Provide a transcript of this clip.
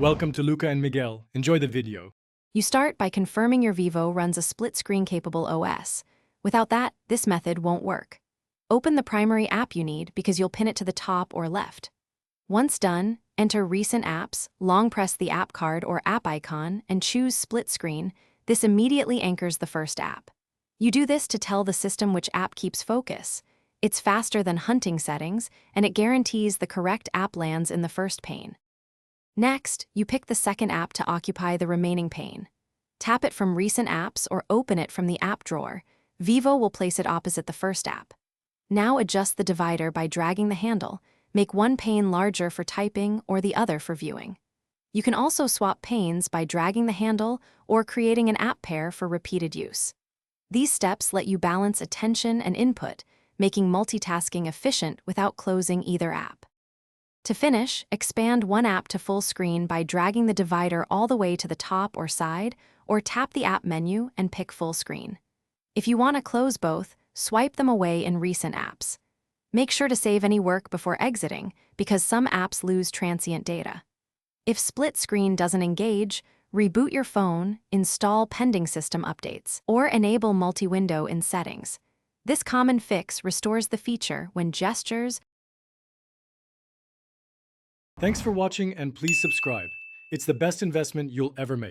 Welcome to Luca and Miguel. Enjoy the video. You start by confirming your Vivo runs a split-screen capable OS. Without that, this method won't work. Open the primary app you need because you'll pin it to the top or left. Once done, enter Recent Apps, long press the app card or app icon, and choose Split Screen. This immediately anchors the first app. You do this to tell the system which app keeps focus. It's faster than hunting settings, and it guarantees the correct app lands in the first pane. Next, you pick the second app to occupy the remaining pane. Tap it from Recent Apps or open it from the app drawer. Vivo will place it opposite the first app. Now adjust the divider by dragging the handle. Make one pane larger for typing or the other for viewing. You can also swap panes by dragging the handle or creating an app pair for repeated use. These steps let you balance attention and input, making multitasking efficient without closing either app. To finish, expand one app to full screen by dragging the divider all the way to the top or side, or tap the app menu and pick full screen. If you want to close both, swipe them away in Recent Apps. Make sure to save any work before exiting, because some apps lose transient data. If split screen doesn't engage, reboot your phone, install pending system updates, or enable multi-window in settings. This common fix restores the feature when gestures. Thanks for watching and please subscribe. It's the best investment you'll ever make.